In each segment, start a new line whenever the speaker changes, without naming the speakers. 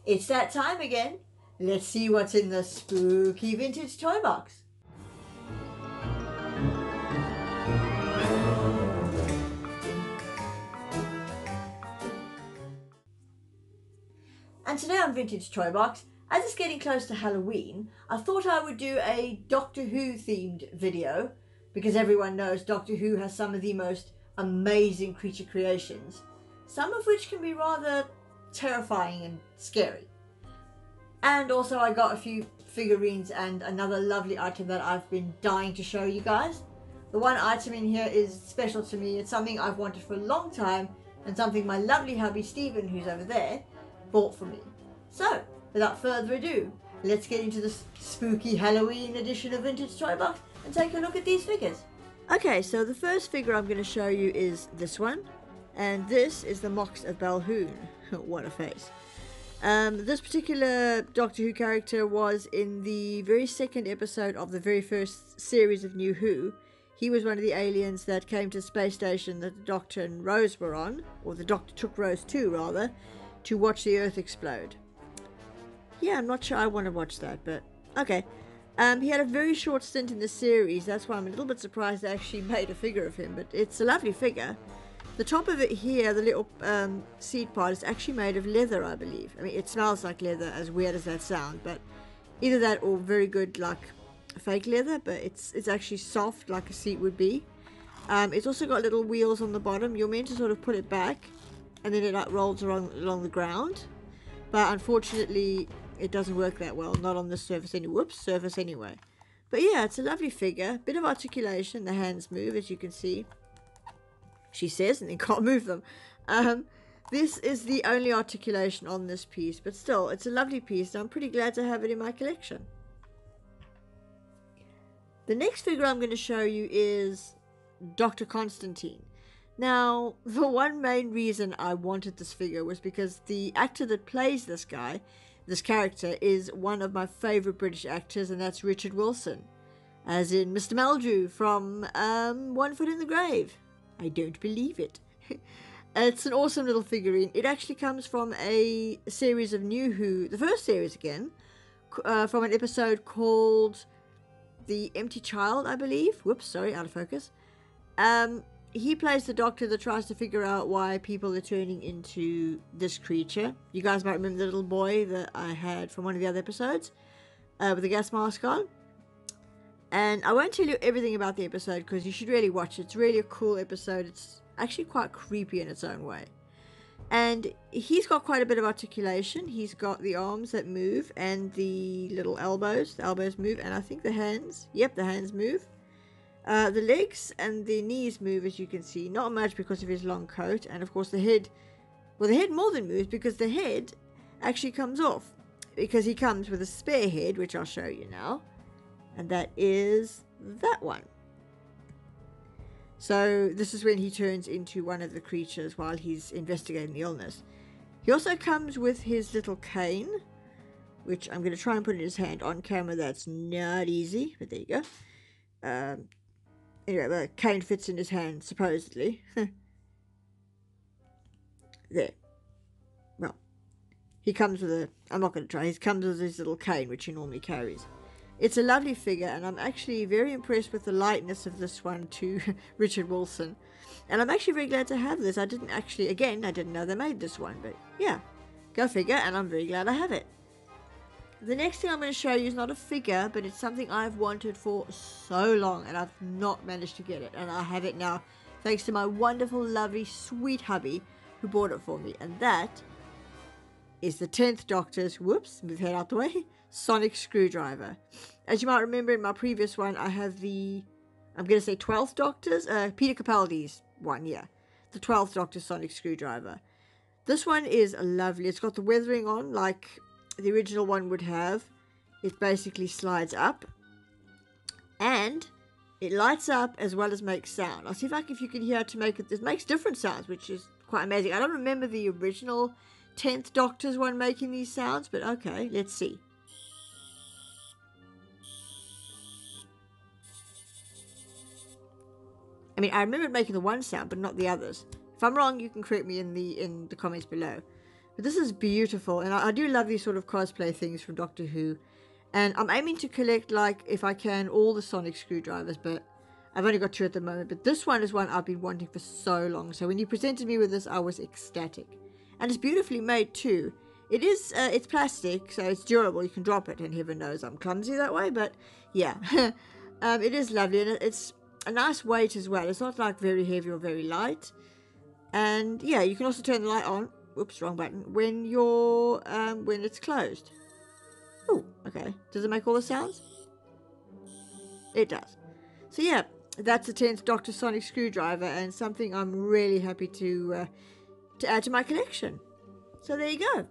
It's that time again. Let's see what's in the spooky vintage toy box. And today on Vintage Toy Box, as it's getting close to Halloween, I thought I would do a Doctor Who themed video, because everyone knows Doctor Who has some of the most amazing creature creations, some of which can be rather terrifying and scary. And also I got a few figurines and another lovely item that I've been dying to show you guys. The one item in here is special to me. It's something I've wanted for a long time and something my lovely hubby Stephen, who's over there, bought for me. So, without further ado, let's get into the spooky Halloween edition of Vintage Toy Box and take a look at these figures. Okay, so the first figure I'm going to show you is this one, and this is the Moxx of Balhoun. What a face. This particular Doctor Who character was in the very second episode of the very first series of New Who. He was one of the aliens that came to the space station that the Doctor and Rose were on, or the Doctor took Rose to, rather, to watch the Earth explode. Yeah, I'm not sure I want to watch that, but okay. He had a very short stint in the series. That's why I'm a little bit surprised they actually made a figure of him, but it's a lovely figure. The top of it here, the little seat part, is actually made of leather, I believe. I mean, it smells like leather, as weird as that sounds, but either that or very good, like fake leather, but it's actually soft like a seat would be. It's also got little wheels on the bottom. You're meant to sort of put it back and then it like rolls along the ground, but unfortunately it doesn't work that well, not on this surface anyway. But yeah, it's a lovely figure, bit of articulation. The hands move, as you can see, she says, and they can't move them. This is the only articulation on this piece, but still it's a lovely piece and I'm pretty glad to have it in my collection. The next figure I'm going to show you is Dr. Constantine. Now, the one main reason I wanted this figure was because the actor that plays this character, is one of my favourite British actors, and that's Richard Wilson, as in Mr. Meldrew from One Foot in the Grave. I don't believe it. It's an awesome little figurine. It actually comes from a series of New Who, the first series again, from an episode called The Empty Child, I believe. Whoops, sorry, out of focus. He plays the doctor that tries to figure out why people are turning into this creature. You guys might remember the little boy that I had from one of the other episodes with the gas mask on. And I won't tell you everything about the episode because you should really watch it. It's really a cool episode. It's actually quite creepy in its own way. And he's got quite a bit of articulation. He's got the arms that move and the little elbows. The elbows move, and I think the hands. Yep, the hands move. The legs and the knees move, as you can see. Not much because of his long coat. And of course the head, well, the head more than moves because the head actually comes off. Because he comes with a spare head, which I'll show you now. And that is that one. So this is when he turns into one of the creatures while he's investigating the illness. He also comes with his little cane, which I'm going to try and put in his hand on camera. That's not easy, but there you go. Anyway, the cane fits in his hand, supposedly. There. Well, he comes with a... I'm not going to try. He comes with his little cane, which he normally carries. It's a lovely figure, and I'm actually very impressed with the lightness of this one to Richard Wilson. And I'm actually very glad to have this. I didn't know they made this one, but yeah, go figure, and I'm very glad I have it. The next thing I'm going to show you is not a figure, but it's something I've wanted for so long, and I've not managed to get it, and I have it now, thanks to my wonderful, lovely, sweet hubby who bought it for me, and that is the 10th Doctor's, whoops, move head out the way, sonic screwdriver. As you might remember in my previous one, I have the, I'm going to say 12th Doctor's, Peter Capaldi's one, yeah, the 12th Doctor's sonic screwdriver. This one is lovely. It's got the weathering on like the original one would have. It basically slides up and it lights up as well as makes sound. I'll see if you can hear how to make it. It makes different sounds, which is quite amazing. I don't remember the original 10th Doctor's one making these sounds, but okay, let's see. I mean, I remember it making the one sound, but not the others. If I'm wrong, you can correct me in the comments below. But this is beautiful, and I do love these sort of cosplay things from Doctor Who. And I'm aiming to collect, like, if I can, all the sonic screwdrivers, but I've only got 2 at the moment. But this one is one I've been wanting for so long. So when you presented me with this, I was ecstatic. And it's beautifully made too. It is, it's plastic, so it's durable. You can drop it, and heaven knows I'm clumsy that way. But yeah, it is lovely, and it's a nice weight as well. It's not like very heavy or very light. And yeah, you can also turn the light on. Oops, wrong button. When you're when it's closed. Oh, okay. Does it make all the sounds? It does. So yeah, that's the 10th Dr. Sonic screwdriver, and something I'm really happy to add to my collection. So there you go.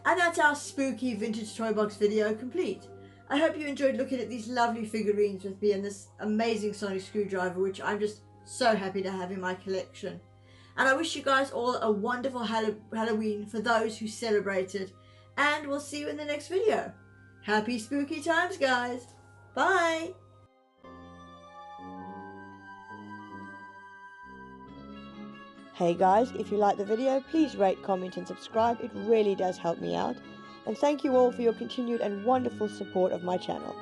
And that's our spooky vintage toy box video complete. I hope you enjoyed looking at these lovely figurines with me and this amazing sonic screwdriver, which I'm just so happy to have in my collection. And I wish you guys all a wonderful Halloween for those who celebrated. And we'll see you in the next video. Happy spooky times, guys. Bye. Hey guys, if you like the video, please rate, comment and subscribe. It really does help me out. And thank you all for your continued and wonderful support of my channel.